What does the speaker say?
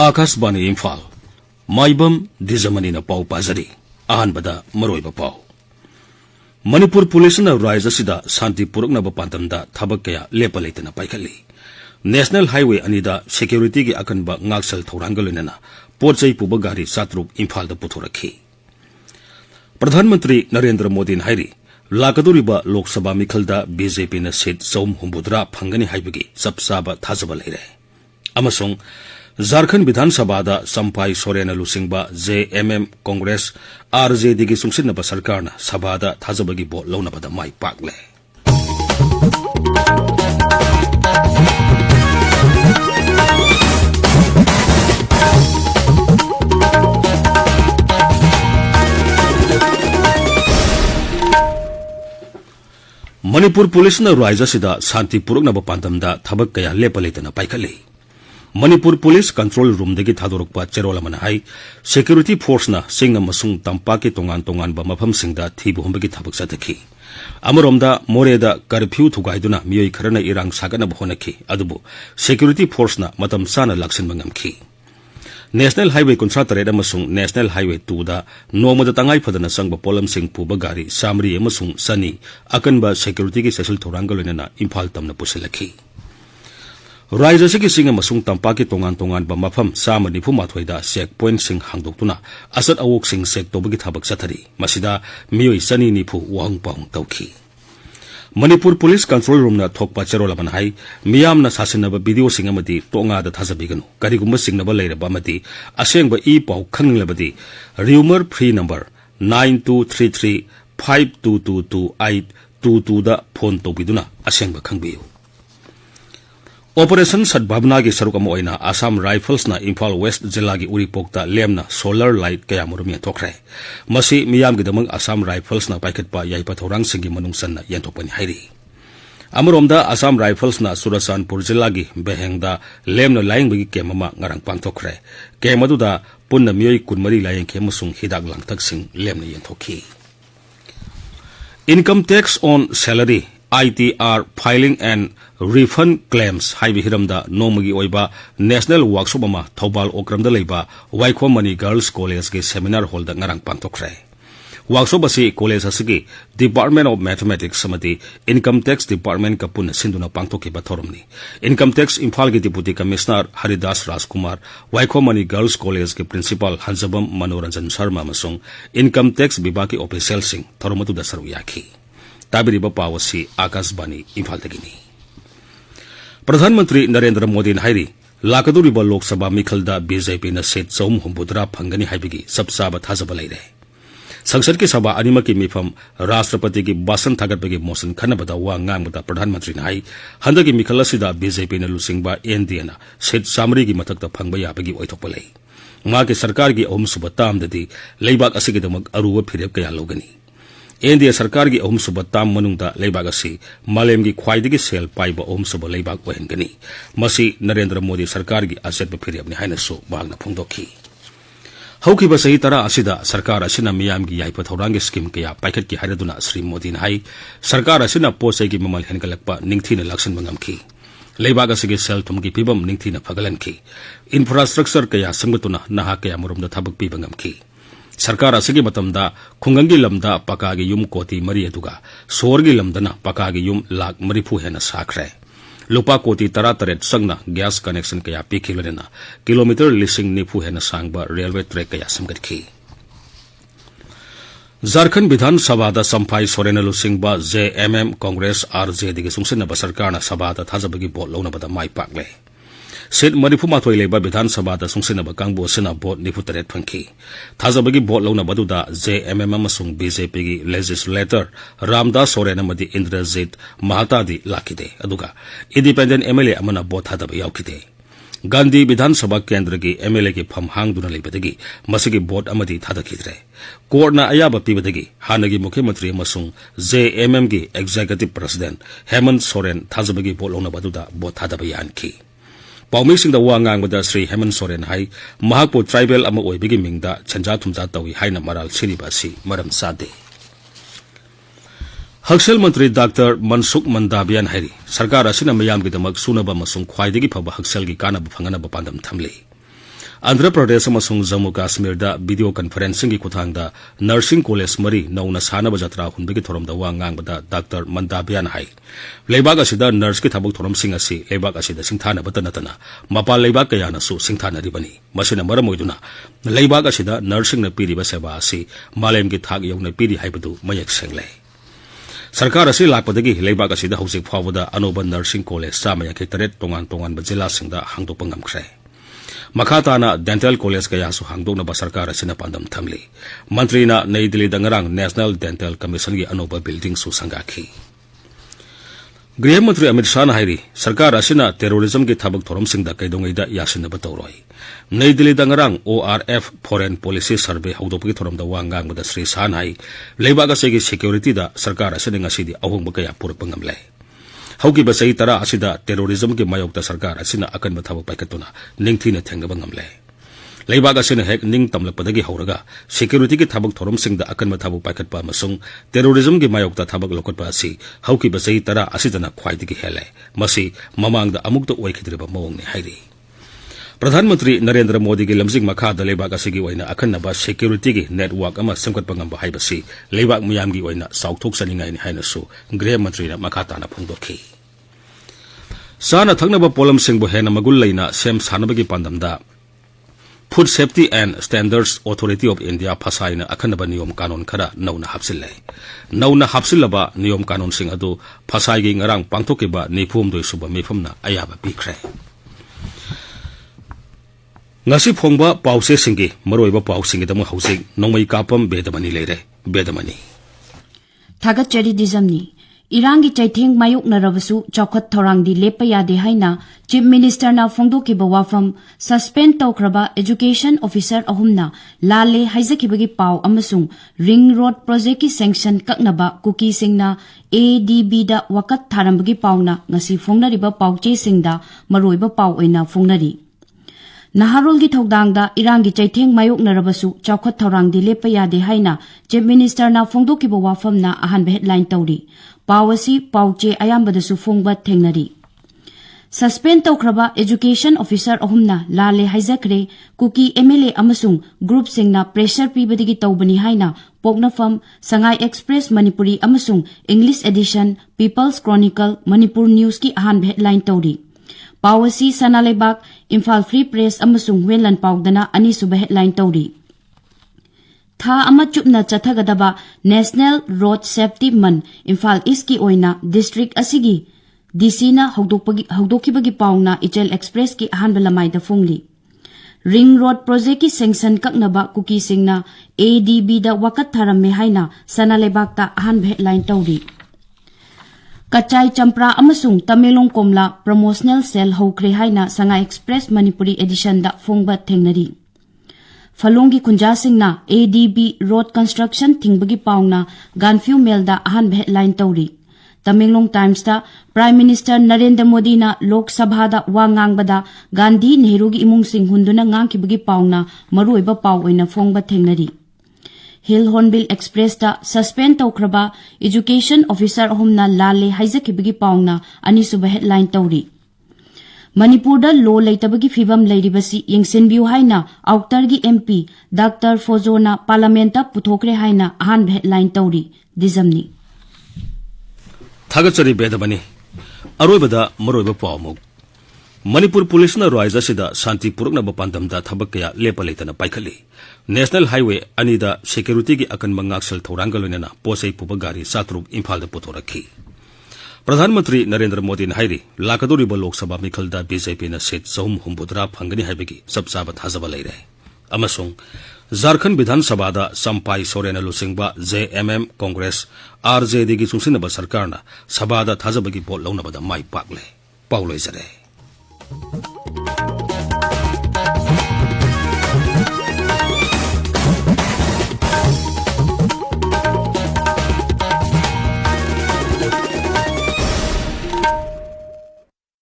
आकाशवाणी इम्फाल माइबम दिजमनीना पाउ पाजरी अहनबदा मरोइबा पाउ मणिपुर पुलिसना राज्य सिदा शांति पुरकनब पांतमदा थबक कया लेप लेतना पाइखली नेशनल हाईवे अनिदा सिक्योरिटी की अकनब ngakसल थौरांग लोइनना पोचै पुब गारी सातरुक इम्फाल दा पुथोरखी प्रधानमंत्री नरेंद्र मोदी हाइरी लाकदोरिबा लोकसभा मिखलदा बीजेपी न सीट 160 फंगनी हाइबगी सबसाबा थाजब लेरे अमसोंग झारखंड विधानसभा दा संपाई सोरेन लुसिंगबा जेएमएम कांग्रेस आरजेडी की सुंगसिनबा सरकारना सभादा थाजबगी बोट लौनबदा माई पाकले मणिपुर पुलिस न राज्य सिदा शांति पुरकनब पांतमदा थबक कया लेप लेतना पाइखली मणिपुर पुलिस कंट्रोल रूम दगी थादोरकपा चेरोल अमना हाई सिक्योरिटी फोर्स ना सिंग अमसुंग तंपा के तोंगान तोंगान बा मफम सिंगदा थीबु हमबगी थबक सदखी अमरोमदा मोरेदा कर्फ्यू थुगाइदुना मियोई खरना इरांग सागनब होनखी अदुबु सिक्योरिटी फोर्स ना मतम साना लक्ष्यन मंगमखी नेशनल हाईवे 38 अमसुंग नेशनल हाईवे 2 दा नोमदा तंगाई फदना संग पोलम सिंग पुबा गारी सामरी अमसुंग सनी अकनबा सिक्योरिटी की सेसल थोरांग लोइनना इम्फाल तमना पुसिलखी राज्य से सिंग अमसुंग तंपा के तोंगान तोंगान बा मफम साम 94 चेक पॉइंट सिंग हांगदोक्तुना असत अवोक सिंग चेक तोबगी थबक चथरी मसिदा मियोई सनी निफु वहंग पाहुंग तौखी मणिपुर पुलिस कंट्रोल रूम ना थोकपा चेरोल अमन हाई मियामना सासिनब वीडियो सिंग अमदी तोंगादा थाजबिगनु करिगुम सिंगनब लेरबा अमदी असेंग ई पाउ खंगलबदी र्यूमर फ्री नंबर 923352222822 दा फोन तोबिदुना असेंग खंगबियु ऑपरेशन सद्भावना की सरुक आसाम राइफल्स ना इम्फाल वेस्ट जिला की उरीपोक्ता लेमना सोलर लाइट कया मुरुम यंथोखरे मसी मियाम गिदमंग आसाम राइफल्स ना पाइखतपा याइपा थौरांग सिंगी मनुंगसन्ना यंथोपनि हाइरी अमरोमदा आसाम राइफल्स ना सुरसानपुर जिला की बेहेंगदा लेमना लाइंगबगी केम अमा ngarang पांथोखरे केम अदुदा पुन्ना मियोई कुनमरी लाइंखे मसुंग हिदाक लांगथक सिंग लेमना यंथोखी income tax on salary ITR filing and refund claims haibi hiramda nomagi oiba national workshop ama thobal okramda leiba Waikhomani Girls College ke seminar hall da ngarang pangthokre workshop asi college asigi Department of Mathematics samati income tax department ka pun sinduna pangthoki ba thoromni income tax imphal ki deputy commissioner Haridas Rajkumar Waikhomani Girls College ke principal Hanjabam Manoranjan Sharma amasung income tax vibhag ki official sing thoromatu da saru yakhi ताबिरिबा पावसी आकाशवाणी इम्फाल तगिनी प्रधानमंत्री नरेंद्र मोदी हाइरी लाकदोरिबा लोकसभा मिखलदा BJP न seat 160 फंगनी हाइबिगी सबसाबा थाजब लेरे संसद की सभा अनिम की मिफम राष्ट्रपति की बासन थागतबगी मोशन खनबदा वा ngamबदा प्रधानमंत्री हाई हंदगी मिखल असिदा बीजेपी न लुसिंगबा एनडीए न सीट सामरी की मथकता फंगबा याबगी ओइथोपा लई मा के सरकार की अहुमसुबा तामददी लेबाक असिगिदमक अरुवा फिरेब कया लोगनी एनडीए सरकार की अहुमसुब ताम मनुंगदा लेबाग असि मालेम की ख्वाइदगी सेल पाइबा अहुमसुब लेबाग ओहेनगनी मसी नरेंद्र मोदी सरकार की असेट फिरेबनी हाइनसु बागना फोंदोखी हौखिबा सही तरा असिदा सरकार असिना मियाम की याइपा थौरांगी स्कीम कया पाइखत की हाइरदुना श्री मोदी हाई सरकार असिना पोसै की ममल हेनगलकपा निंगथीना लक्ष्यन मंगमखी लेबाग असिगे सेल थुम की पिबम निंगथीना फगलनखी इंफ्रास्ट्रक्चर कया संगतुना नहा कया मुरुमदा थबक पिबंगमखी सरकार असगी मतमदा खुंगंगी लमदा पकागी युम कोटी मरी अदुगा सोरगी लमदना पकागी युम लाख मरीफु हेना साखरे लुपा कोटी 13 संगना गैस कनेक्शन कया पिखिलनेना किलोमीटर लिसिंग निफु हेना सांगबा रेलवे ट्रैक कया समगतखी झारखंड विधानसभा दा संफाई सोरेन लुसिंगबा जेएमएम कांग्रेस आरजेडी के सुंगसिनबा सरकारना सभा दा थाजबगी बोट लौनबदा माई पाकले सीट 94 लेबा विधानसभा दा सुंगसिनबा कांगबो सिना बोट 93 फंखी थाजबगी बोट लौनबदुदा जेएमएम अमसुंग बीजेपी की लेजिस्लेटर रामदास सोरेन अमदी इंद्रजीत महातादी लाखिदे अदुगा इंडिपेंडेंट एमएलए अमना बोट थादबा याउखिदे गांधी विधानसभा केंद्र की एमएलए की फम हांगदुना लेबदगी मसिगी बोट अमदी थादखिद्रे कोर्टना अयाबा पीबदगी हानगी मुख्यमंत्री अमसुंग जेएमएम की एग्जीक्यूटिव प्रेसिडेंट हेमंत सोरेन थाजबगी बोट लौनबदुदा बोट थादबा यानखी पाउमीसिंग वा ngamबदा श्री हेमंत सोरेन हाई महापो ट्राइबल अमा ओइबिगी मिंगदा छंजा थुमजा तवी हाइना मराल सिरिबासी मरम सादे हक्सेल मंत्री डॉक्टर मनसुख मंदाबियान हाइरी सरकार असिना मयाम गिदमक सुनबा मसुंग ख्वाइदगी फबा हक्सेल की कानब फंगनब पांदम थमले आंध्र प्रदेश अमसुंग जम्मू कश्मीर दा वीडियो कॉन्फ्रेंसिंग की खुथांगदा नर्सिंग कॉलेज मरी नौना सानब जत्रा हुनबगी थोरमदा वा ngangbada डॉक्टर मंदाबियान हाई लेबाग असिदा नर्स की थबक थोरमसिंग असि लेबाग असिदा सिंथानबता नतना मपाल लेबाग कयानासु सिंथानरिबनी मसिना मरम ओइदुना लेबाग असिदा नर्सिंग न पीरिबा सेवा असि मालेम की थाग यौना पीरि हाइबदु मयक सेंगले सरकार असि लाकपदगी लेबाग असिदा हौसिक फावदा अनोबा नर्सिंग कॉलेज चामया के तरेट तोंगान तोंगान जिला सिंगदा हांगदोपा ngamkhre मखाताना डेंटल कॉलेज कयासु हांगदोनबा सरकार असिना पांदम थमली मंत्रीना नई दिल्ली दंगरांग नेशनल डेंटल कमीशन की अनोबा बिल्डिंग सु संगाखी गृह मंत्री अमित शाह हाइरी सरकार असिना टेरोरिज्म की थबक थोरमसिंगदा कैदोंगैदा यासिनबा तौरोय नई दिल्ली दंगरांग ORF फॉरेन पॉलिसी सर्वे हौदोपगी थोरमदा वा ngangbada श्री शाह हाई लेबाग असिगी सिक्योरिटी दा सरकार असिना ngasiदी अहोंगबा कया पुरकपा ngamle हौकीबा चही तरा असिदा टेरोरिज्म की मायोक्ता सरकार असिना अकनबा थबक पाइखतुना निंगथीना थेंगबा ngamle लेबाग असिना हेक निंग तमलपदगी हौरगा सिक्योरिटी की थबक थोरमसिंगदा अकनबा थबक पाइखतपा अमसुंग टेरोरिज्म की मायोक्ता थबक लोकटपा असि हौकीबा चही तरा असिदना ख्वाइदगी हेले मसि ममांगदा अमुक्ता ओइखिद्रिबा मवंगने हाइरी प्रधानमंत्री नरेंद्र मोदी की लमजिंग मखादा लेबाग असिगी ओइना अखन्नबा सिक्योरिटी की नेटवर्क अमा सेमकटपा ngamba हाइबसि लेबाग मियामगी ओइना साउथोक्सनिंगाइनि हाइनसु गृह मंत्रीना मखाताना फोंदोखि साना थक्नबा पोलमसिंगबु हेना मगुल लेना सेम सानबगी पांदमदा food safety and standards authority of India फसाइना अखन्नबा नियम कानून खरा नौना हापसिल्ले नौना हापसिल्लबा नियम कानून सिंग अदु फसाइगी ngarang पांथोकिबा निफुमदोय सुबा मिफमना अयाबा पिखरे ngasi phongba pause singi maroiba pau singi dam hausi nongmai kapam bedamani leire bedamani thagat chari dizamni irangi chaitheng mayuk narabasu chokhat thorangdi lepa yade haina chief minister na phongdoki ba wafam suspend tawkraba education officer ahumna lale haizakibagi pau amasung ring road project ki sanction kaknaba kuki singna ADB da wakat tharambagi pauna ngasi phongnariba pauche singda maroiba pau oina phongnari Naharol gi thogdangda Irangi chaitheng mayok narabasu chawkhat thorangdi lepa yade haina chief minister na phongdokiba wafamna ahanba headline tawri pawasi pauche ayambadasu phongba thengnari suspend tawkraba education officer ahumna lale haijakre kuki MLA amasung group singna pressure pibadigi tawbani haina poknafam Sangai Express Manipuri amasung English edition People's Chronicle Manipur News ki ahanba headline tawri Pawasi Sanalebak Imphal Free Press amasung Wenlan Pawdana ani suba headline tawri Tha ama chupna chathagadaba National Road Safety Month Imphal East ki oina district asigi DC na hawdokibagi pawna Ichel Express ki ahanba lamai da phongli Ring Road Project ki sanction kaknaba kuki singna ADB da wakat tharamme haina Sanalebak ta ahanba headline tawri Kachai Champra amasung Tamelong Komla promotional sale hokre haina Sangai Express Manipuri edition da phongba thengnari Falongi Kunja singna ADB road construction thingbagi pauna Ganfew Mail da ahan headline tawri Tamelong Times da Prime Minister Narendra Modi na Lok Sabha da wa ngangbada Gandhi Nehru gi imung sing hunduna ngangkibagi pauna maruiba paw oina phongba thengnari Hill Hornbill Express da suspend tawkraba education officer ahumna lale haijakibagi pauna ani suba headline tawri Manipur da law leitabagi fibam leiribasi yengsinbiu haina outer gi MP Dr Fozona parliament ta puthokre haina ahan headline tawri dizamni Thagachari bedamani aroibada maroiba pawmuk Manipur Police na Roy Zasida Santi Purukna Bapandamda Thabakaya Lepa Leitana Paikali National Highway Anida Security ki akan mangaksal Thaurangalunena Posei Pupagari Satruk Imphal da Putoraki Pradhanmantri Narendra Modi na hairi Lakaduriba Lok Sabha Mikhalda BJP na seat Sahum Humbudra Phangani haibagi sabsaba thazaba leire Amasung Jharkhand Vidhan Sabha da Sampai Sorena Lusingba JMM Congress RJD ki chungsinaba sarkarna Sabha da thazabagi bot launabada mai pakle Paulo Izare